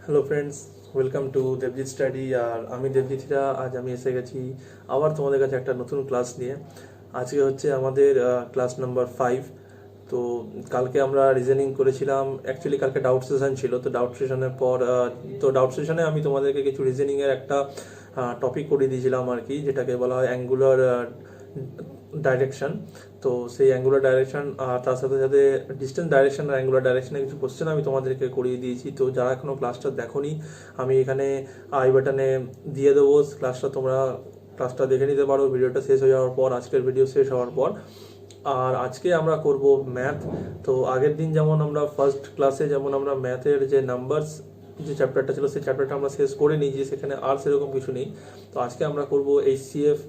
Hello friends, welcome to Debjit study. আর আমি দেবজিৎরা, আজ আমি এসে গেছি আবার তোমাদের কাছে একটা নতুন ক্লাস নিয়ে। আজকে হচ্ছে আমাদের ক্লাস নাম্বার 5। তো কালকে আমরা রিজনিং করেছিলাম, অ্যাকচুয়ালি কালকে ডাউট সেশন ছিল। তো ডাউট সেশনের পর ডাউট সেশনে আমি তোমাদেরকে কিছু রিজনিংয়ের একটা টপিক করিয়ে দিয়েছিলাম আর কি, যেটাকে বলা হয় অ্যাঙ্গুলার ডাইরেকশন। তো সেই অ্যাঙ্গুলার ডাইরেকশন আর তার সাথে সাথে ডিস্টেন্স ডাইরেকশন আর অ্যাঙ্গুলার ডাইরেকশনের কিছু কোশ্চেন আমি তোমাদেরকে করিয়ে দিয়েছি। তো যারা এখনো ক্লাসটা দেখোনি, আমি এখানে আই বাটনে দিয়ে দেবো ক্লাসটা, তোমরা ক্লাসটা দেখে নিতে পারো ভিডিওটা শেষ হয়ে যাওয়ার পর, আজকের ভিডিও শেষ হওয়ার পর। আর আজকে আমরা করব ম্যাথ। তো আগের দিন যেমন আমরা ফার্স্ট ক্লাসে যেমন আমরা ম্যাথের যে নাম্বারস যে চ্যাপ্টারটা ছিল সেই চ্যাপ্টারটা আমরা শেষ করে নিয়েছি, সেখানে আর সেরকম কিছু নেই। তো আজকে আমরা করব এইচসিএফ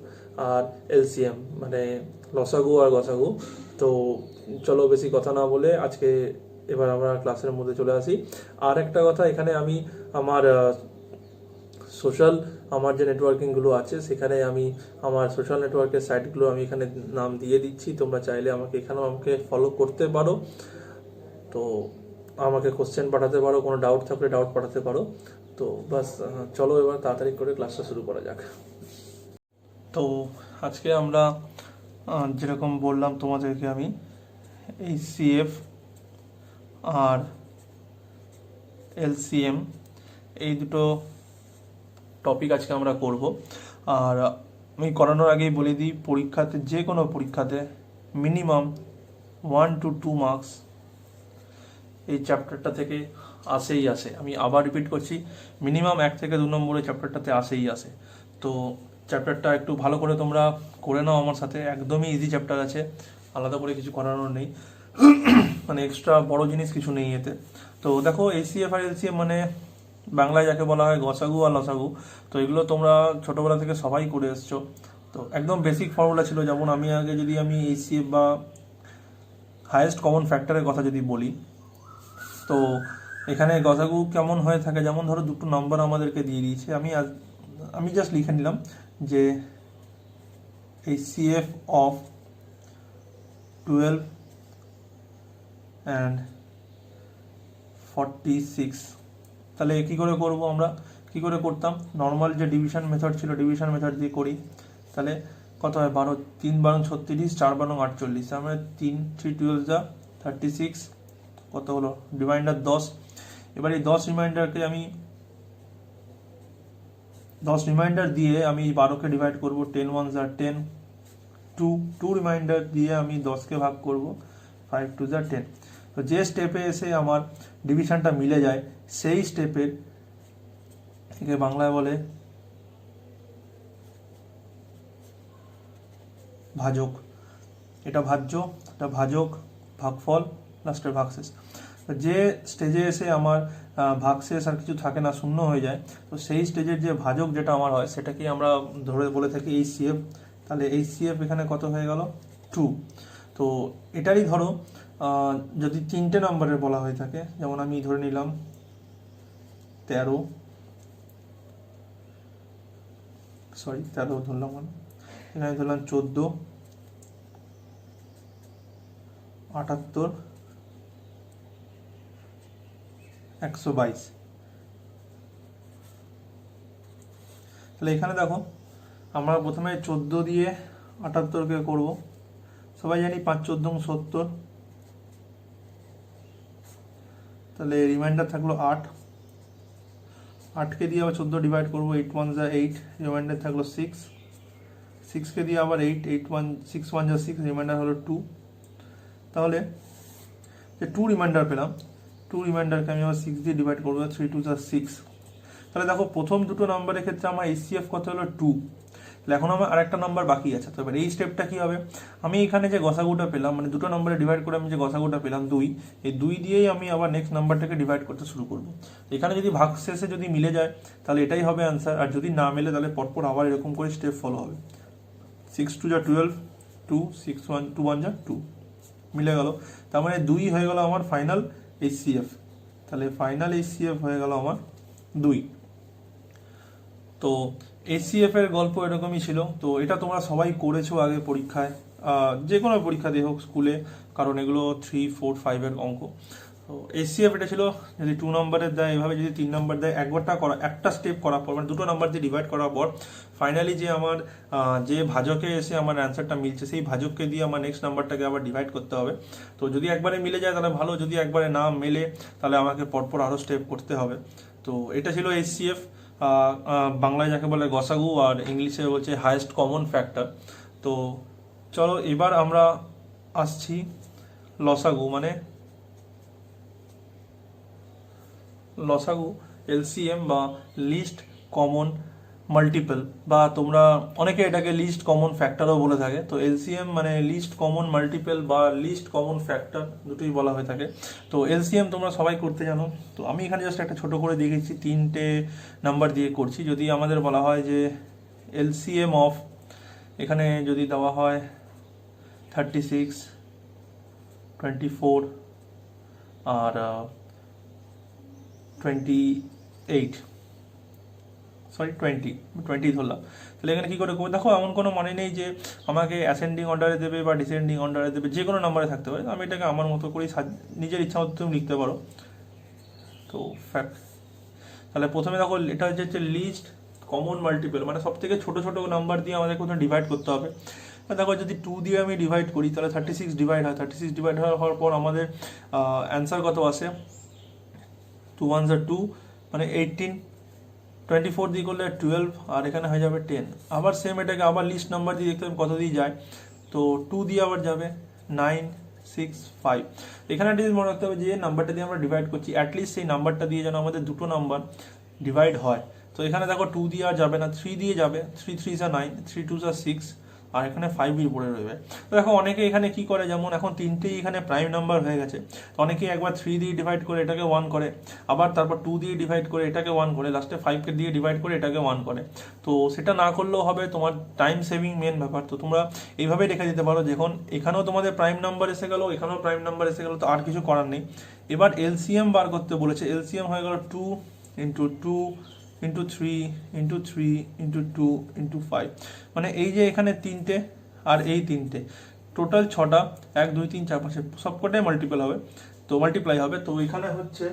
আর এলসিএম, মানে লসাগু আর গসাগু। তো চলো বেশি কথা না বলে আজকে এবার আমরা ক্লাসের মধ্যে চলে আসি। আর একটা কথা, এখানে আমি আমার সোশ্যাল আমার যে নেটওয়ার্কিংগুলো আছে সেখানে আমি আমার সোশ্যাল নেটওয়ার্কের সাইটগুলো আমি এখানে নাম দিয়ে দিচ্ছি। তোমরা চাইলে এখানেও আমাকে ফলো করতে পারো। তো আমাকে কোশ্চেন পাঠাতে পারো, কোনো ডাউট থাকলে ডাউট পাঠাতে পারো। তো বাস, চলো এবার তাড়াতাড়ি করে ক্লাসটা শুরু করা যাক। তো আজকে আমরা যেরকম বললাম তোমাদেরকে, আমি এইচসিএফ আর এলসিএম এই দুটো টপিক আজকে আমরা করব। আর আমি করানোর আগেই বলে দিই, পরীক্ষাতে যে কোনো পরীক্ষাতে মিনিমাম 1 to 2 মার্কস এই চ্যাপ্টারটা থেকে আসেই আসে। আমি আবার রিপিট করছি, মিনিমাম 1 থেকে 2 নম্বর এই চ্যাপ্টারটাতে আসেই আসে। তো চ্যাপ্টারটা একটু ভালো করে তোমরা করে নাও আমার সাথে, একদমই ইজি চ্যাপ্টার আছে, আলাদা করে কিছু করানোর নেই, মানে এক্সট্রা বড় জিনিস কিছু নেই এতে। তো দেখো, এইচসিএফ আর এলসিএম মানে বাংলায় যাকে বলা হয় গসাগু আর লসাগু। তো এগুলো তোমরা ছোটোবেলা থেকে সবাই করে এসছো। তো একদম বেসিক ফর্মুলা ছিল। যেমন আমি আগে যদি আমি এইচসিএফ বা হায়েস্ট কমন ফ্যাক্টরের কথা যদি বলি, তো এখানে গসাগু কেমন হয়ে থাকে, যেমন ধরো দুটো নম্বর আমাদেরকে দিয়ে দিয়েছে, আমি জাস্ট লিখে নিলাম যে এইচসিএফ অফ 12 অ্যান্ড 46। তাহলে কী করে করব, আমরা কী করে করতাম, নর্মাল যে ডিভিশন মেথড ছিল ডিভিশন মেথড দিয়ে করি। তাহলে কত হয়, 12 3 12 36, 4 12 48, আমরা 3 3 12 যা 36, কত হলো রিমাইন্ডার 10। এবার এই 10 রিমাইন্ডারকে আমি 10 রিমাইন্ডার দিয়ে আমি 12কে ডিভাইড করব, 10 1 যা 10, 2 রিমাইন্ডার দিয়ে আমি 10কে ভাগ করব, 5 2 যা 10। তো যে স্টেপে এসে আমার ডিভিশনটা মিলে যায় সেই স্টেপের থেকে বাংলায় বলে ভাজক। এটা ভাজ্য, এটা ভাজক, ভাগফল, লাস্টের ভাগশেষ। যে স্টেজে এসে আমার ভাগশেষ আর কিছু থাকে না, শূন্য হয়ে যায়, তো সেই স্টেজের যে ভাজক যেটা আমার হয় সেটাকে আমরা ধরে বলে থাকি এইচসিএফ। তাহলে এইচসিএফ এখানে কত হয়ে গেল, 2। তো এটারই ধরো যদি 3টে নম্বরের বলা হয়ে থাকে, যেমন আমি ধরে নিলাম 13 ধরলাম, এখানে ধরলাম 14 78 122। তাহলে এখানে দেখো, আমরা প্রথমে 14 দিয়ে 78কে করব। সবাই জানি 5 14 70। তাহলে রিমাইন্ডার থাকলো 8, 8কে দিয়ে আবার 14 ডিভাইড করবো, 8 1 যা 8, রিমাইন্ডার থাকলো 6, 6কে দিয়ে আবার 8 8 1 6 1 যা 6, রিমাইন্ডার হলো 2। তাহলে যে 2 রিমাইন্ডার পেলাম, 2 রিমাইন্ডারকে আমি আবার 6 দিয়ে ডিভাইড করবো, 3 2 যা 6। তাহলে দেখো, প্রথম দুটো নাম্বারের ক্ষেত্রে আমার এইচসিএফ কত হলো, 2। তাহলে এখন আমার আরেকটা নাম্বার বাকি আছে। তো এবার এই স্টেপটা কী হবে, আমি এখানে যে গসাগুটা পেলাম, মানে দুটো নাম্বারে ডিভাইড করে আমি যে গসাগুটা পেলাম 2, এই 2 দিয়েই আমি আবার নেক্সট নাম্বারটাকে ডিভাইড করতে শুরু করবো। এখানে যদি ভাগশেষে যদি মিলে যায় তাহলে এটাই হবে অ্যান্সার, আর যদি না মেলে তাহলে পরপর আবার এরকম করে স্টেপ ফলো হবে। 6 2 যা 12, 2 6 1 2 1 যা 2, মিলে গেল। তার মানে 2 হয়ে গেল আমার ফাইনাল এইচসিএফ। তাহলে ফাইনাল এইচসিএফ হয়ে গেল আমার 2। তো এইচসিএফ এর গল্প এরকমই ছিল। তো এটা তোমরা সবাই করেছো আগে পরীক্ষায়, যে কোনো পরীক্ষা দিয়ে হোক, স্কুলে, কারণ এগুলো 3 4 5 এর অঙ্ক। তো তো এসসিএফ এটা ছিল যদি 2 নম্বরের দেয়, এভাবে যদি 3 নম্বর দেয়, একটা স্টেপ করার পর মানে দুটো নাম্বার দিয়ে ডিভাইড করার পর ফাইনালি যে আমার যে ভাজকে এসে আমার অ্যান্সারটা মিলছে সেই ভাজককে দিয়ে আমার নেক্সট নাম্বারটাকে আবার ডিভাইড করতে হবে। তো যদি একবারে মিলে যায় তাহলে ভালো, যদি একবারে না মেলে তাহলে আমাকে পরপর আরও স্টেপ করতে হবে। তো এটা ছিল এসসিএফ, বাংলায় যাকে বলে গসাগু, আর ইংলিশে বলছে হাইয়েস্ট কমন ফ্যাক্টর। তো চলো এবার আমরা আসছি লসাগু, মানে লসাগু, এলসিএম বা লিস্ট কমন মাল্টিপল, বা তোমরা অনেকে এটাকে লিস্ট কমন ফ্যাক্টরও বলে থাকে। তো এলসিএম মানে লিস্ট কমন মাল্টিপল বা লিস্ট কমন ফ্যাক্টর, দুটোই বলা হয়ে থাকে। তো এলসিএম তোমরা সবাই করতে জানো, তো আমি এখানে জাস্ট একটা ছোট করে দেখিয়েছি, 3টে নাম্বার দিয়ে করছি। যদি আমাদের বলা হয় যে এলসিএম অফ, এখানে যদি দেওয়া হয় 36, 24 আর 28, সরি 20 ধরলাম, তাহলে এখানে কী করে করবো? দেখো এমন কোনো মানে নেই যে আমাকে অ্যাসেন্ডিং অর্ডারে দেবে বা ডিসেন্ডিং অর্ডারে দেবে, যে কোনো নাম্বারে থাকতে পারে। আমি এটাকে আমার মতো করেই নিজের ইচ্ছা মতো তুমি লিখতে পারো। তো ফ্যাক্ট, তাহলে প্রথমে দেখো এটা হচ্ছে লিস্ট কমন মাল্টিপল, মানে সব থেকে ছোটো ছোটো নাম্বার দিয়ে আমাদের কোথাও ডিভাইড করতে হবে। দেখো যদি 2 দিয়ে আমি ডিভাইড করি তাহলে 36 ডিভাইড হয়, 36 ডিভাইড হওয়ার পর আমাদের অ্যান্সার কত আসে? 2 1s are 2, মানে 18, 24 দিয়ে করলে 12, আর এখানে হয়ে যাবে 10। আবার সেম এটাকে আবার লিস্ট নাম্বার দিয়ে দেখতে হবে কত দিয়ে যায়। তো 2 দিয়ে আবার যাবে 9, 6, 5। এখানে একটা জিনিস মনে রাখতে হবে যে নাম্বারটা দিয়ে আমরা ডিভাইড করছি, অ্যাটলিস্ট সেই নাম্বারটা দিয়ে যেন আমাদের দুটো নাম্বার ডিভাইড হয়। তো এখানে দেখো 2 দিয়ে আর যাবে না, 3 দিয়ে যাবে, 3 3s are 9, 3 2s are 6, আর এখানে 5 পড়ে রইবে। তো দেখো অনেকে এখানে কি করে, যেমন এখন 3টেই এখানে প্রাইম নাম্বার হয়ে গেছে, তো অনেকেই একবার 3 দিয়ে ডিভাইড করে এটাকে 1 করে, আবার তারপর 2 দিয়ে ডিভাইড করে এটাকে 1 করে, লাস্টে 5কে দিয়ে ডিভাইড করে এটাকে 1 করে। তো সেটা না করলেও হবে, তোমার টাইম সেভিং মেন ব্যাপার। তো তোমরা এইভাবেই রেখে দিতে পারো, যখন এখানেও তোমাদের প্রাইম নাম্বার এসে গেলো, এখানেও প্রাইম নাম্বার এসে গেলো, তো আর কিছু করার নেই। এবার এলসিএম বার করতে বলেছে, এলসিএম হয়ে গেল 2 into 2 into 3 into 3 into 2 into 5, মানে এই যে এখানে 3টে আর এই 3টে, টোটাল 6টা, 1 2 3 4 5 সবকটাই মাল্টিপল হবে, তো মাল্টিপ্লাই হবে। তো এখানে হচ্ছে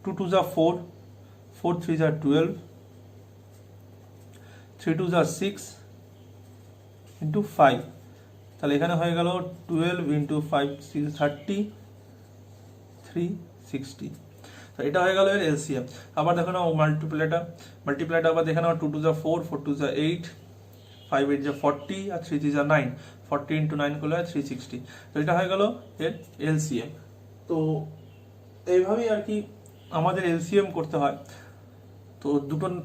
2 2s are 4, 4 3s are 12, 3 2s are 6 into 5, তাহলে এখানে হয়ে গেল 12 ইন্টু 5 30, 360। তো এটা হয়ে গেল এর এলসিএম। আবার দেখো না মাল্টিপ্লাইটা আবার দেখে নাও, 2 2s are 4, 4 2s are 8, 5 8 are 40, আর 3 3s are 9, 40 ইন্টু 9 করলে 360। তো এটা হয়ে গেল এর এলসিএম। তো এইভাবেই আর কি আমাদের এলসিএম করতে হয়। তো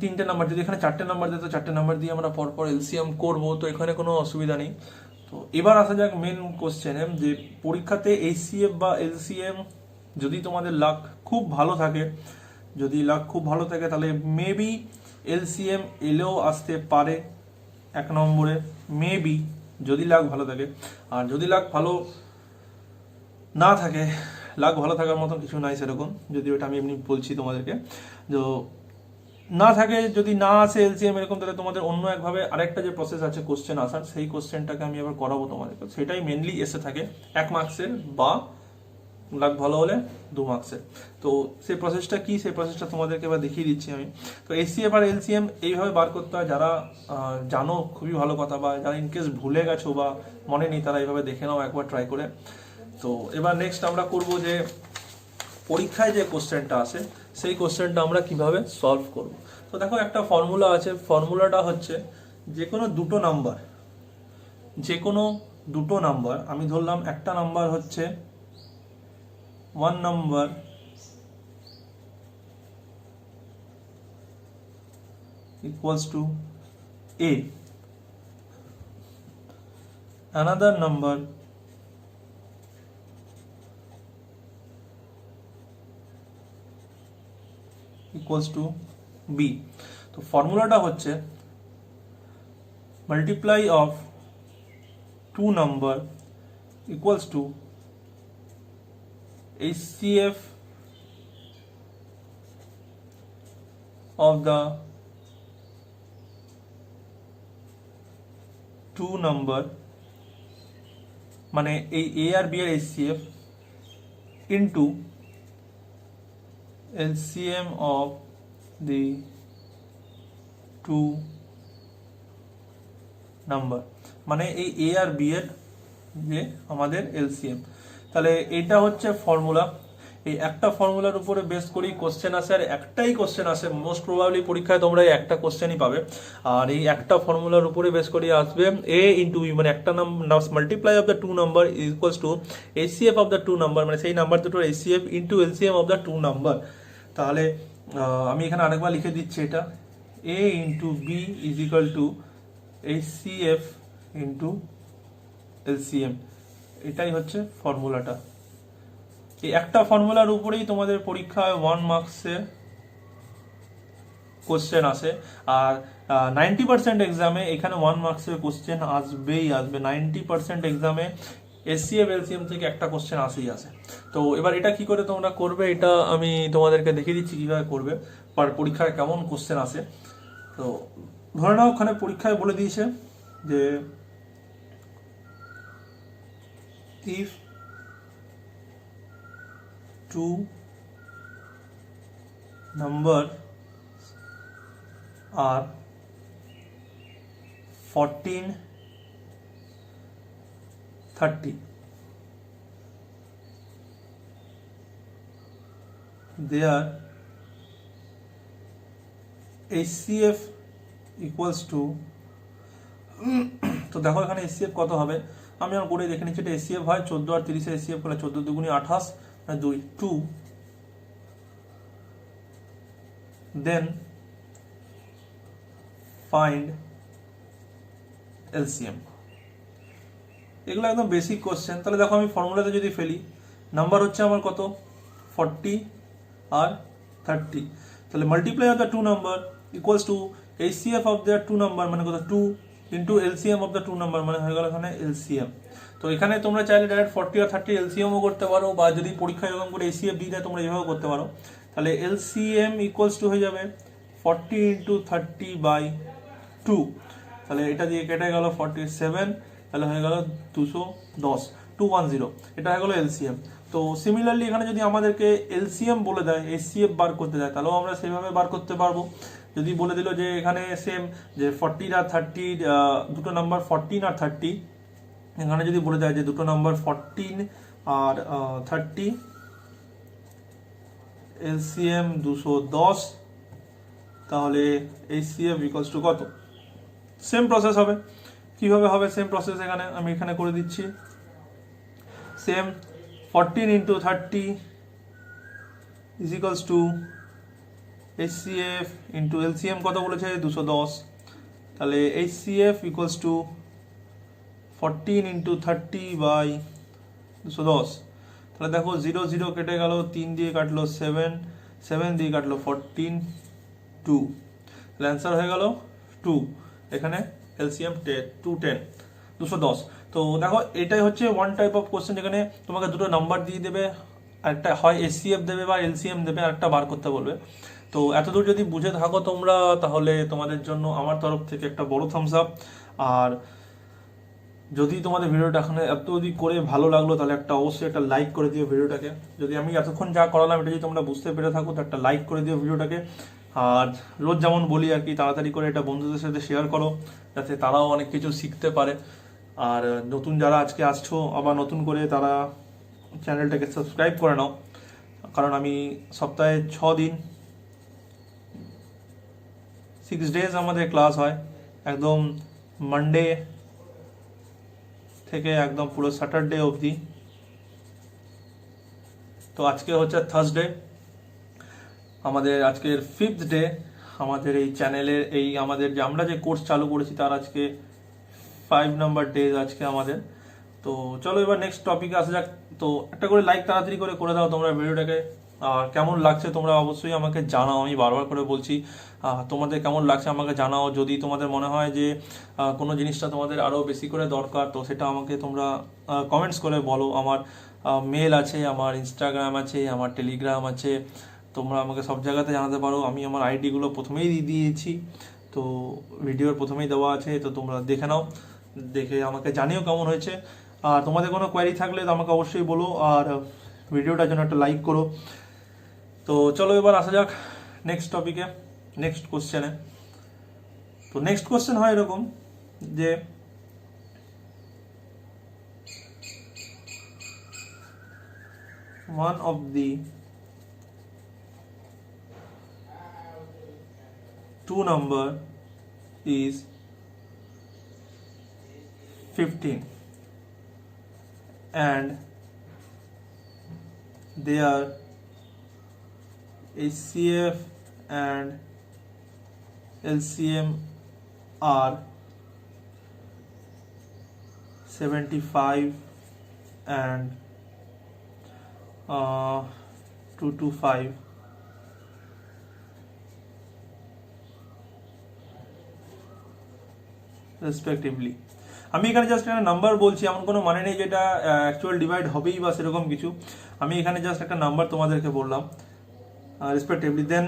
3টে নাম্বার, যদি এখানে 4টে নাম্বার দেয় তো 4টে নাম্বার দিয়ে আমরা পরপর এলসিএম করবো, তো এখানে কোনো অসুবিধা নেই। তো এবার আসা যাক মেন কোশ্চেনে, যে পরীক্ষাতে এইচসিএফ বা এলসিএম যদি তোমাদের লাক খুব ভালো থাকে, তাহলে মেবি এলসিএম এলেও আসতে পারে 1 নম্বরে, মেবি, যদি লাক ভালো থাকে। আর যদি লাক ভালো না থাকে, লাক ভালো থাকার মতন কিছু নাই সেরকম, যদি ওটা আমি এমনি বলছি তোমাদেরকে, তো না থাকে, যদি না আসে এলসিএম এরকম, তাহলে তোমাদের অন্য একভাবে আরেকটা যে প্রসেস আছে কোশ্চেন আসার, সেই কোশ্চেনটাকে আমি আবার করাবো তোমাদেরকে, সেটাই মেনলি এসে থাকে 1 মার্কসের বা লাক ভালো হলে 2 মার্কসের। তো সেই প্রসেসটা কি, সেই প্রসেসটা তোমাদেরকে এবার দেখিয়ে দিচ্ছি আমি। তো এসসিএফ আর এলসিএম এইভাবে বার করতে হয়, যারা জানো খুবই ভালো কথা, বা যারা ইনকেস ভুলে গেছো বা মনে নেই তারা এইভাবে দেখে নাও একবার ট্রাই করে। তো এবার নেক্সট আমরা করব যে পরীক্ষায় যে কোশ্চেনটা আসে সেই কোশ্চেনটা আমরা কিভাবে সলভ করব। তো দেখো একটা ফর্মুলা আছে, ফর্মুলাটা হচ্ছে যে কোনো দুটো নাম্বার আমি ধরলাম, একটা নাম্বার হচ্ছে 1 number equals to A, another number equals to B। তো ফর্মুলাটা হচ্ছে multiply of 2 number equals to HCF of the 2 number, মানে এই A আর B এর HCF, into LCM of the two number, মানে এই এ আর বি এর যে আমাদের এলসিএম। তাহলে এটা হচ্ছে ফর্মুলা। এই একটা ফর্মুলার উপরে বেস করেই কোশ্চেন আসে, আর একটাই কোশ্চেন আসে, মোস্ট প্রবাবলি পরীক্ষায় তোমরা এই একটা কোশ্চেনই পাবে। আর এই একটা ফর্মুলার উপরে বেস করে আসবে এ ইন্টু বি, মানে একটা number multiply of the two number equals to HCF of the two number, মানে সেই নাম্বার দুটোর HCF into LCM of the two number. তাহলে আমি এখানে আরেকবার লিখে দিচ্ছি, এটা A into B is equal to HCF into LCM. এটাই হচ্ছে ফর্মুলাটা। এই একটা ফর্মুলার উপরেই তোমাদের পরীক্ষায় 1 মার্কসের কোশ্চেন আসে, আর 90% এক্সামে এখানে 1 মার্কসের কোশ্চেন আসবেই আসবে। 90% এক্সামে এসসিএফ এলসিএম থেকে একটা কোশ্চেন আসেই আসে। তো এবার এটা কি করে তোমরা করবে, এটা আমি তোমাদেরকে দেখিয়ে দিচ্ছি কিভাবে করবে, পরীক্ষায় কেমন কোশ্চেন আসে। তো ধরে নাও ওখানে পরীক্ষায় বলে দিয়েছে যে if two numbers are 14, 30, their HCF equals to তো দেখো এখানে এসসিএফ কত হবে, আমি আমার করে দেখে নিচ্ছি। এটা এসসিএফ হয় 14 আর 30 এসসিএফ করলে 14 দুগুণে 28 আর 2 2, দেন ফাইন্ড এলসিএম। এগুলো একদম বেসিক কোশ্চেন। তাহলে দেখো আমি ফর্মুলাতে যদি ফেলি, নাম্বার হচ্ছে আমার কত 40 আর 30, তাহলে multiply of the two number equals to HCF of the two number, মানে কত 2 into LCM of the two number, মানে হয়ে গেল এখানে এলসিএম। তো এখানে তোমরা চাইলে ডাইরেক্ট 40 আর 30 এলসিএমও করতে পারো, বা যদি পরীক্ষায় এরকম করে এইচসিএফ দিয়ে দেয় তোমরা এইভাবেও করতে পারো। তাহলে এলসিএম ইকুয়ালস টু হয়ে যাবে 40 ইন্টু 30/2, তাহলে এটা দিয়ে কেটে গেল 47, তাহলে হয়ে গেল 210, 210, এটা হয়ে গেল এলসিএম। তো সিমিলারলি এখানে যদি আমাদেরকে এলসিএম বলে দেয়, এইচসিএফ বার করতে দেয়, তাহলেও আমরা সেভাবে বার করতে পারবো। যদি বলে দিল যে এখানে সেম যে 40 আর 30 দুটো নাম্বার 14 আর 30, এখানে যদি বলে দেয় যে দুটো নাম্বার 14 আর 30, এলসিএম 210, তাহলে এইচসিএফ ইকুয়ালস টু কত, সেম প্রসেস হবে। কিভাবে হবে সেম প্রসেস, এখানে আমি এখানে করে দিচ্ছি। Same 14 into 30 is equals to HCF into LCM কত বলেছে 210, তাহলে এইচসিএফ ইকুয়ালস টু 14 ইন্টু 30/210। তাহলে দেখো 0 0 কেটে গেল, 3 দিয়ে কাটলো 7, 7 দিয়ে কাটলো 14, 2, তাহলে অ্যান্সার হয়ে গেল 2। এখানে এলসিএম 210। তো দেখো এটাই হচ্ছে ওয়ান টাইপ অফ কোশ্চেন, যেখানে তোমাকে দুটো নাম্বার দিয়ে দেবে, একটা হয় এসসিএফ দেবে বা এলসিএম দেবে, আর একটা বার করতে বলবে। তো এতদূর যদি বুঝে থাকো তোমরা, তাহলে তোমাদের জন্য আমার তরফ থেকে একটা বড় থামস আপ। আর যদি তোমাদের ভিডিওটা এখানে এত যদি করে ভালো লাগলো, তাহলে অবশ্যই একটা লাইক করে দিও ভিডিওটাকে। যদি আমি এতক্ষণ যা করালাম এটা যদি তোমরা বুঝতে পেরে থাকো, তো একটা লাইক করে দিও ভিডিওটাকে। আর রোজ যেমন বলি আর কি, তাড়াতাড়ি করে এটা বন্ধুদের সাথে শেয়ার করো, যাতে তারাও অনেক কিছু শিখতে পারে। আর নতুন যারা আজকে আসছো, আবার নতুন করে তারা চ্যানেলটাকে সাবস্ক্রাইব করে নাও, কারণ আমি সপ্তাহে 6 দিন 6 ডেজ আমাদের ক্লাস হয়, একদম মানডে থেকে একদম পুরো স্যাটারডে অবধি। তো আজকে হচ্ছে থার্সডে, আমাদের আজকের 5th ডে আমাদের এই চ্যানেলের, এই আমাদের যে আমরা যে কোর্স চালু করেছি তার আজকে 5 নাম্বার ডেজ আজকে আমাদের। তো চলো এবার নেক্সট টপিকে আসা যাক। তো একটা করে লাইক তাড়াতাড়ি করে দাও তোমরা ভিডিওটাকে। আর কেমন লাগছে তোমরা অবশ্যই আমাকে জানাও, আমি বারবার করে বলছি তোমাদের কেমন লাগছে আমাকে জানাও। যদি তোমাদের মনে হয় যে কোনো জিনিসটা তোমাদের আরও বেশি করে দরকার, তো সেটা আমাকে তোমরা কমেন্টস করে বলো। আমার মেল আছে, আমার ইনস্টাগ্রাম আছে, আমার টেলিগ্রাম আছে, তোমরা আমাকে সব জায়গাতে জানাতে পারো। আমি আমার আইডিগুলো প্রথমেই দিয়ে দিয়েছি, তো ভিডিওর প্রথমেই দেওয়া আছে, তো তোমরা দেখে নাও, দেখে আমাকে জানিও কেমন হয়েছে। আর তোমাদের কোনো কোয়ারি থাকলে তো আমাকে অবশ্যই বলো। আর ভিডিওটার জন্য একটা লাইক করো। তো চলো এবার আসা যাক নেক্সট টপিকে, নেক্সট কোশ্চেনে। তো নেক্সট কোশ্চেন হয় এরকম যে one of the two number is 15 and their HCF and LCM are 75 and 225 respectively. আমি এখানে জাস্ট একটা নাম্বার বলছি, এমন কোনো মানে নেই যেটা অ্যাকচুয়াল ডিভাইড হবেই বা সেরকম কিছু। আমি এখানে জাস্ট একটা নাম্বার তোমাদেরকে বললাম respectively. Then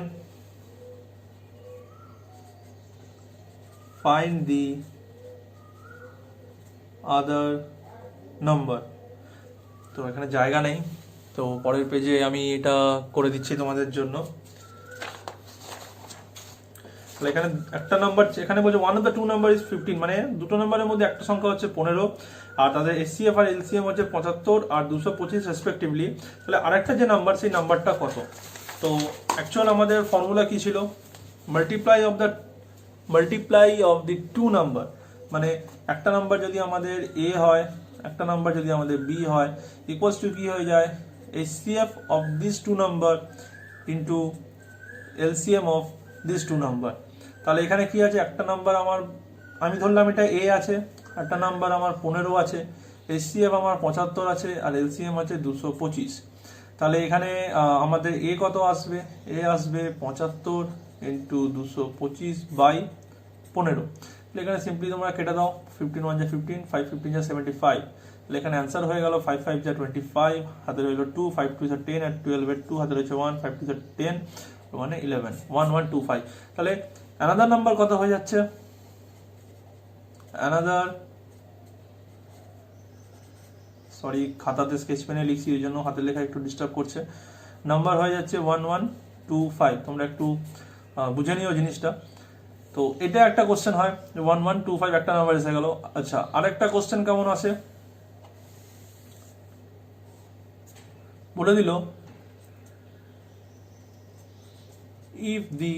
find the other number. তো এখানে জায়গা নেই, তো পরের পেজে আমি এটা করে দিচ্ছি তোমাদের জন্য। এখানে একটা নাম্বার, এখানে বলছে one of the two number is 15, মানে দুটো নাম্বারের মধ্যে একটা সংখ্যা হচ্ছে 15 আর তাদের এসসিএফ আর এলসিএম হচ্ছে 75 আর 225 রেসপেক্টিভলি। তাহলে আরেকটা যে নাম্বার, সেই নাম্বারটা কত? তো অ্যাকচুয়াল আমাদের ফর্মুলা কি ছিল? Multiply of the two number, মানে একটা নাম্বার যদি আমাদের এ হয়, একটা নাম্বার যদি আমাদের বি হয়, ইকুয়ালস টু কি হয়ে যায়? HCF of this two number into LCM of this two number. তাহলে এখানে কি আছে? একটা নাম্বার আমার, আমি ধরলাম এটা এ আছে, একটা নাম্বার আমার 15 আছে, HCF আমার 75 আছে আর LCM আছে 225। তাহলে এখানে আমাদের এ কত আসবে? এ আসবে 75 ইন্টু 225 বাই 15। তাহলে এখানে সিম্পলি তোমরা কেটে দাও, 15 1 যা 15, 5 15 যা 75। তাহলে এখানে অ্যান্সার হয়ে গেল 5 5 যা 25, হাতে রইল 2, 5 2 যা 10 আর 12 এর 2, হাতে রয়েছে 1, 5 2 যা 10 মানে 11, 1125। তাহলে অ্যানাদার নাম্বার কত হয়ে যাচ্ছে? অ্যানাদার, সরি খাতাতে স্কেচ পেনে লিখছি, এই জন্য হাতের লেখা একটু ডিস্টার্ব করছে। নাম্বার হয়ে যাচ্ছে 1125। তোমরা একটু বুঝে নিও জিনিসটা। তো এটা একটা কোশ্চেন হয়, 1125 একটা নাম্বার এসে গেল। আচ্ছা, আরেকটা কোশ্চেন কেমন আসে বলে দিল, if the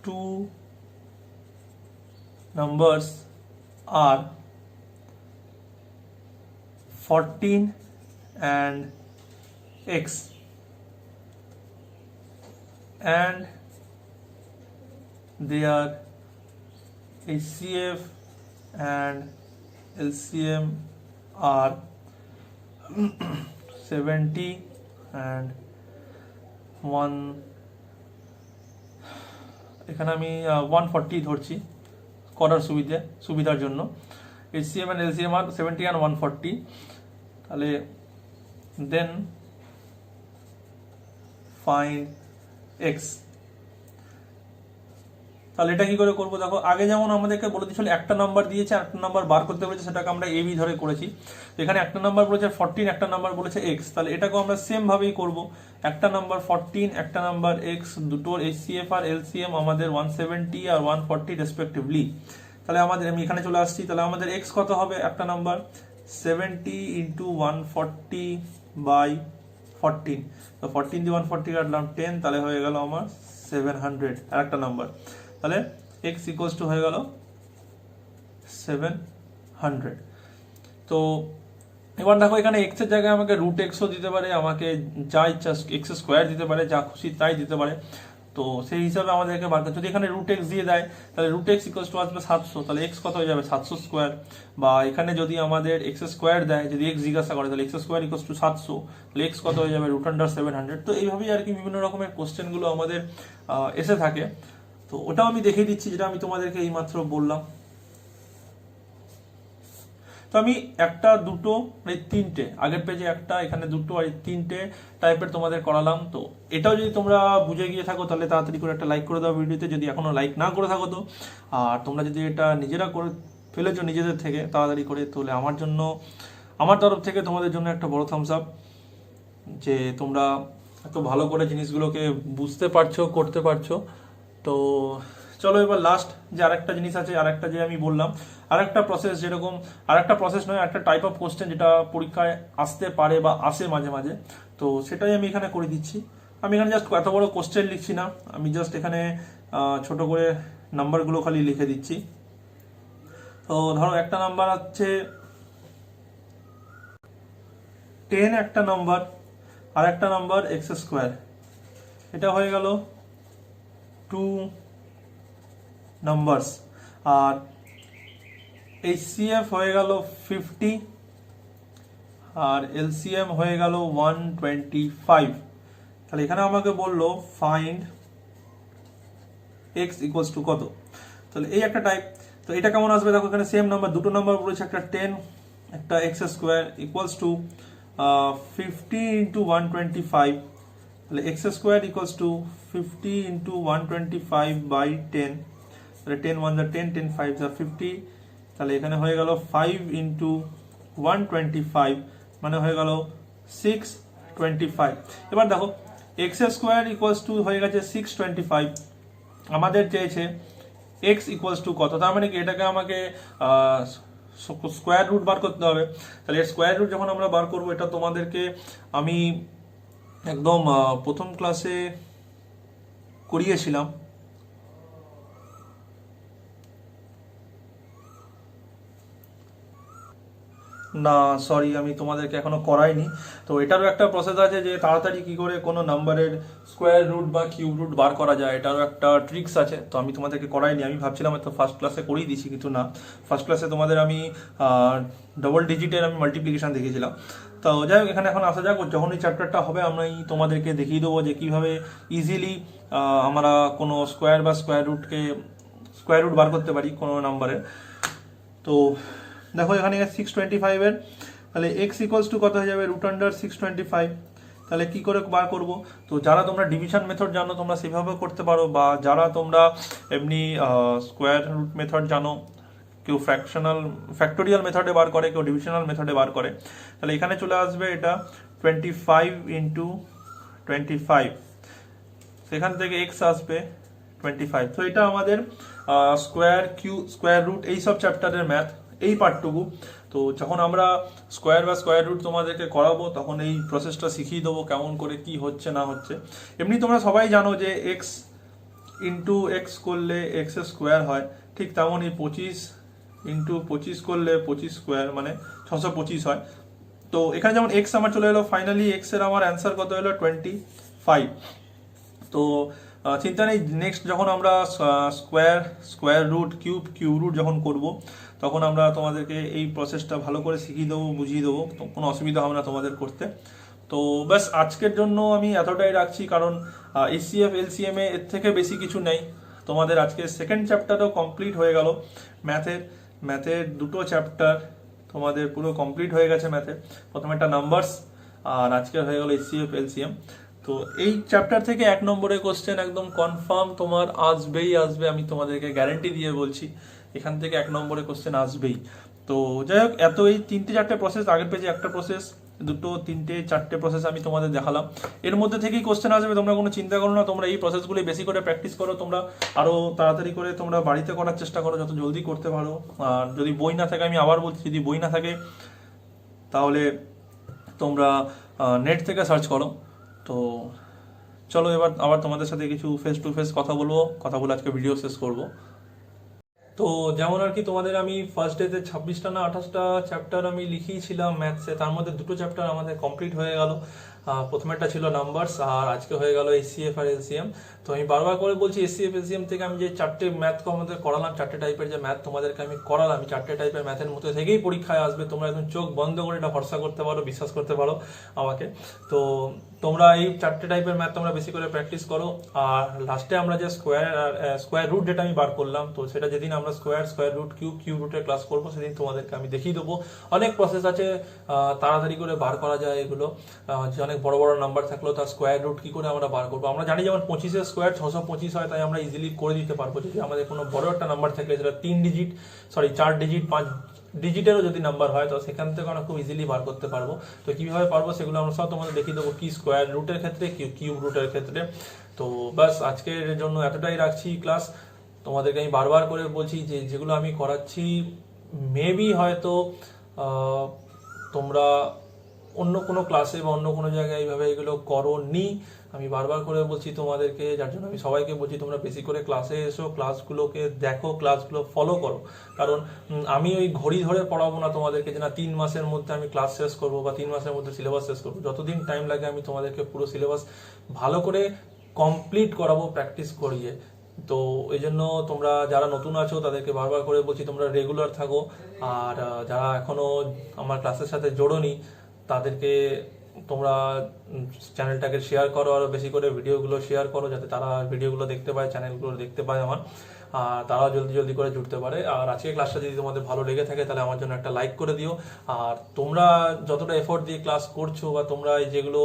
two numbers are 14 and x and their HCF and LCM are 70 and 1, এখানে আমি 140 ধরছি করার সুবিধার জন্য। HCM and LCM are 70 and 140। তাহলে দেন ফাইন্ড x। তাহলে এটা কি করে করবো? দেখো, আগে যেমন আমাদেরকে বলে দিয়েছিল একটা নাম্বার দিয়েছে, একটা নাম্বার বার করতে বলেছে, সেটাকে আমরা এবি ধরে করেছি। তো এখানে একটা নাম্বার বলেছে 14, একটা নাম্বার বলেছে x, তাহলে এটাকেও আমরা সেম ভাবেই করব। একটা নাম্বার 14, একটা নাম্বার x, দুটোর HCF আর LCM আমাদের 170 আর 140 রেসপেক্টিভলি। তাহলে আমাদের, আমি এখানে চলে আসছি, তাহলে আমাদের x কত হবে? একটা নাম্বার 70 ইন্টু 140 বাই 14, তো 14 দিয়ে 140 কাটলাম 10, তাহলে হয়ে গেল আমার 700 আর একটা নাম্বার। তাহলে x ইকুয়ালস টু হয়ে গেল 700। তো এবার দেখো, এখানে x এর জায়গায় আমাকে রুট এক্সও দিতে পারে, আমাকে যা ইচ্ছা এক্স স্কোয়ার দিতে পারে, যা খুশি তাই দিতে পারে। তো সেই হিসাবে আমাদেরকে বার করতে, যদি এখানে রুট এক্স দিয়ে দেয় তাহলে রুট এক্স ইকুয়ালস টু আসবে 700, তাহলে এক্স কত হয়ে যাবে? 700 স্কোয়ার। বা এখানে যদি আমাদের এক্স স্কোয়ার দেয়, যদি এক্স জিজ্ঞাসা করে, তাহলে এক্স স্কোয়ার ইকুয়ালস টু 700, তাহলে এক্স কত হয়ে যাবে? √700। তো এইভাবেই আর কি বিভিন্ন রকমের কোশ্চেনগুলো আমাদের এসে থাকে। তো ওটাও আমি দেখিয়ে দিচ্ছি, যেটা আমি তোমাদেরকে এইমাত্র বললাম। তো আমি একটা, দুটো, এই তিনটে, আগের পেজে একটা, এখানে দুটো আর তিনটে টাইপের তোমাদের করালাম। তো এটাও যদি তোমরা বুঝে গিয়ে থাকো তাহলে তাড়াতাড়ি করে একটা লাইক করে দাও ভিডিওতে, যদি এখনো লাইক না করে থাকো তো। আর তোমরা যদি এটা নিজেরা করে ফেলেছো নিজেদের থেকে তাড়াতাড়ি করে, তাহলে আমার জন্য আমার তরফ থেকে তোমাদের জন্য একটা বড় থামস আপ, যে তোমরা এত ভালো করে জিনিসগুলোকে বুঝতে পারছো, করতে পারছো। তো চলো এবার লাস্ট যে আরেকটা জিনিস আছে, আরেকটা যে আমি বললাম আরেকটা প্রসেস, যেরকম আরেকটা প্রসেস নয়, একটা টাইপ অফ কোশ্চেন যেটা পরীক্ষায় আসতে পারে বা আসে মাঝে মাঝে, তো সেটাই আমি এখানে করে দিচ্ছি। আমি এখানে জাস্ট এত বড় কোশ্চেন লিখছি না, আমি জাস্ট এখানে ছোট করে নাম্বারগুলো খালি লিখে দিচ্ছি। তো ধরো একটা নাম্বার আছে 10, একটা নাম্বার আর একটা নাম্বার এক্স স্কোয়ার, এটা হয়ে গেল 2 নাম্বারস। আর HCF হয়ে গেল 50 আর LCM হয়ে গেল 125। তাহলে এখানে আমাকে বললো ফাইন্ড x ইকুয়ালস টু কত। তাহলে এই একটা টাইপ। তো এটা কেমন আসবে দেখো, এখানে সেম নাম্বার, দুটো নাম্বার বলেছে, একটা 10 একটা x square equals to 50 into 125। তাহলে x square equals to 50 into 125 by 10। তাহলে 10 1 10, 10 5 50। তাহলে এখানে হয়ে গেল 5 ইন্টু 125 মানে হয়ে গেল 625। এবার দেখো এক্স স্কোয়ার ইকুয়ালস টু হয়ে গেছে 625, আমাদের চেয়েছে এক্স ইকুয়ালস টু কত। তার মানে কি এটাকে আমাকে স্কোয়ার রুট বার করতে হবে। তাহলে এর স্কোয়ার রুট যখন আমরা বার করবো, এটা তোমাদেরকে আমি একদম প্রথম ক্লাসে করিয়েছিলাম। না সরি, আমি তোমাদেরকে এখনো করাইনি। তো এটারও একটা প্রসেস আছে যে তাড়াতাড়ি কি করে কোনো নাম্বারের স্কোয়ার রুট বা কিউব রুট বার করা যায়, এটারও একটা ট্রিক্স আছে। তো আমি তোমাদেরকে করাইনি, আমি ভাবছিলাম হয়তো ফার্স্ট ক্লাসে করিয়ে দিচ্ছি, কিন্তু না, ফার্স্ট ক্লাসে তোমাদের আমি ডবল ডিজিটের আমি মাল্টিপ্লিকেশন দেখিয়েছিলাম। তো যাই হোক, এখানে এখন আসা যাক, যখন এই চ্যাপ্টারটা হবে আমি তোমাদেরকে দেখিয়ে দেবো যে কীভাবে ইজিলি আমরা কোনো স্কোয়ার বা স্কোয়ার রুট বার করতে পারি কোনো নাম্বারের। তো দেখো এখানে 625 এর তাহলে এক্স ইকুয়ালস টু কত হয়ে যাবে, রুট আন্ডার 625। তাহলে কি করে বার করব? তো যারা তোমরা ডিভিশন মেথড জানো তোমরা সেভাবে করতে পারো, বা যারা তোমরা এমনি স্কোয়ার রুট মেথড জানো, কেউ ফ্যাক্টোরিয়াল মেথডে বার করে, কেউ ডিভিশনাল মেথডে বার করে। তাহলে এখানে চলে আসবে এটা 25 ইন্টু 25, সেখান থেকে এক্স আসবে 25। তো এটা আমাদের স্কোয়ার রুট এইসব চ্যাপ্টারের ম্যাথ, এই পার্টটুকু। তো যখন আমরা স্কোয়ার বা স্কোয়ার রুট তোমাদেরকে করাবো তখন এই প্রসেসটা শিখিয়ে দেবো কেমন করে কি হচ্ছে না হচ্ছে। এমনি তোমরা সবাই জানো যে এক্স ইন্টু এক্স করলে এক্স স্কোয়ার হয়, ঠিক তেমনই 25 ইন্টু 25 করলে 25 স্কোয়ার মানে 625 হয়। তো এখানে যেমন এক্স আমার চলে এলো, ফাইনালি এক্স এর আমার অ্যান্সার কত হলো 25। তো চিন্তা নেই, নেক্সট যখন আমরা স্কোয়ার রুট কিউব রুট যখন করব তখন আমরা তোমাদেরকে এই প্রসেসটা ভালো করে শিখিয়ে দেবো, বুঝিয়ে দেবো, তো কোনো অসুবিধা হবে না তোমাদের করতে। তো ব্যাস আজকের জন্য আমি এতটাই রাখছি, কারণ HCF LCM এর থেকে বেশি কিছু নেই। তোমাদের আজকে সেকেন্ড চ্যাপ্টারও কমপ্লিট হয়ে গেল, ম্যাথের দুটো চ্যাপ্টার তোমাদের পুরো কমপ্লিট হয়ে গেছে ম্যাথের। প্রথমে একটা নাম্বারস আর আজকে হয়ে গেল HCF LCM। তো এই চ্যাপ্টার থেকে 1 নম্বরের কোশ্চেন একদম কনফার্ম তোমার আসবেই আসবে, আমি তোমাদেরকে গ্যারান্টি দিয়ে বলছি এখান থেকে 1 নম্বরের কোশ্চেন আসবেই। তো যাই হোক, এই 3-4টে প্রসেস, আগের পেজে একটা প্রসেস, 2-3-4টে প্রসেস আমি তোমাদের দেখালাম, এর মধ্যে থেকেই কোশ্চেন আসবে, তোমরা কোনো চিন্তা করো না। তোমরা এই প্রসেসগুলি বেশি করে প্র্যাকটিস করো, তোমরা আরও তাড়াতাড়ি করে তোমরা বাড়িতে করার চেষ্টা করো, যত জলদি করতে পারো। আর যদি বই না থাকে, আমি আবার বলছি, যদি বই না থাকে তাহলে তোমরা নেট থেকে সার্চ করো। তো চলো এবার আবার তোমাদের সাথে কিছু ফেস টু ফেস কথা বলে আজকে ভিডিও শেষ করব। তো যেমন আর কি তোমাদের আমি ফার্স্ট ডেতে 26টা না 28টা চ্যাপ্টার আমি লিখিয়েছিলাম ম্যাথসে, তার মধ্যে 2টো চ্যাপ্টার আমাদের কমপ্লিট হয়ে গেল। প্রথমেরটা ছিল নাম্বারস আর আজকে হয়ে গেল HCF আর LCM। তো আমি বারবার করে বলছি, HCF LCM থেকে আমি যে 4টে ম্যাথ আমাদের করালাম, 4টে টাইপের যে ম্যাথ তোমাদেরকে আমি করালাম, 4টে টাইপের ম্যাথের মধ্যে থেকেই পরীক্ষায় আসবে। তোমরা একদম চোখ বন্ধ করে এটা ভরসা করতে পারো, বিশ্বাস করতে পারো আমাকে। তো তোমরা এই 4টে টাইপের ম্যাথ তোমরা বেশি করে প্র্যাকটিস করো। আর লাস্টে আমরা যে স্কোয়ার রুট যেটা আমি বার করলাম, তো সেটা যেদিন আমরা স্কোয়ার রুট কিউব রুটের ক্লাস করবো সেদিন তোমাদেরকে আমি দেখিয়ে দেবো। অনেক প্রসেস আছে, তাড়াতাড়ি করে বার করা যায় এগুলো। যে অনেক বড় বড় নাম্বার থাকলেও তার স্কোয়ার রুট কি করে আমরা বার করবো। আমরা জানি যেমন 25-এর স্কোয়ার 625 হয়, তাই আমরা ইজিলি করে দিতে পারবো। যদি আমাদের কোনো বড় একটা নাম্বার থাকলে যেটা 4 ডিজিট 5 ডিজিটেরও যদি নাম্বার হয় তো সেখান থেকে আমরা খুব ইজিলি বার করতে পারবো। তো কিভাবে পারবো সেগুলো আমরা সব তোমাদের দেখিয়ে দেবো, কি স্কোয়ার রুটের ক্ষেত্রে, কি কিউব রুটের ক্ষেত্রে। তো বাস আজকের জন্য এতটাই রাখছি ক্লাস। তোমাদেরকে আমি বারবার করে বলছি যে যেগুলো আমি করাচ্ছি মেবি হয়তো তোমরা অন্য কোনো ক্লাসে বা অন্য কোনো জায়গায় এইভাবে এগুলো করোনি। আমি বারবার করে বলছি তোমাদেরকে, যার জন্য আমি সবাইকে বলছি তোমরা বেশি করে ক্লাসে এসো, ক্লাসগুলোকে দেখো, ক্লাসগুলো ফলো করো। কারণ আমি ওই ঘড়ি ধরে পড়াবো না তোমাদেরকে যে না 3 মাসের মধ্যে আমি ক্লাস শেষ করবো বা 3 মাসের মধ্যে সিলেবাস শেষ করবো। যতদিন টাইম লাগে আমি তোমাদেরকে পুরো সিলেবাস ভালো করে কমপ্লিট করাবো প্র্যাকটিস করিয়ে। তো এই জন্য তোমরা যারা নতুন আছো তাদেরকে বারবার করে বলছি তোমরা রেগুলার থাকো। আর যারা এখনো আমার ক্লাসের সাথে জোড়োনি তাদেরকে তোমরা চ্যানেলটাকে শেয়ার করো, আরও বেশি করে ভিডিওগুলো শেয়ার করো, যাতে তারা ভিডিওগুলো দেখতে পায়, চ্যানেলগুলো দেখতে পায় আমার, আর তারা জলদি জলদি করে জুড়তে পারে। আর আজকে ক্লাসটা যদি তোমাদের ভালো লেগে থাকে তাহলে আমার জন্য একটা লাইক করে দিও। আর তোমরা যতটা এফোর্ট দিয়ে ক্লাস করছো বা তোমরা যেগুলো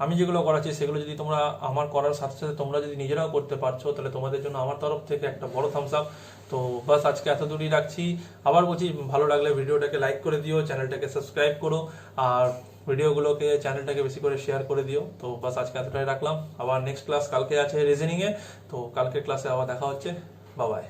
আমি যেগুলো করাচ্ছি সেগুলো যদি তোমরা আমার করার সাথে সাথে তোমরা যদি নিজেরাও করতে পারছো তাহলে তোমাদের জন্য আমার তরফ থেকে একটা বড় থামস আপ। তো বাস আজকে এত দূরই রাখছি। আবার বলছি, ভালো লাগলে ভিডিওটাকে লাইক করে দিও, চ্যানেলটাকে সাবস্ক্রাইব করো, আর ভিডিওগুলোকে চ্যানেলটাকে বেশি করে শেয়ার করে দিও। তো বাস আজকে এতটাই রাখলাম। আবার নেক্সট ক্লাস কালকে আছে রিজনিং এ। তো কালকে ক্লাসে আবার দেখা হচ্ছে। Bye bye.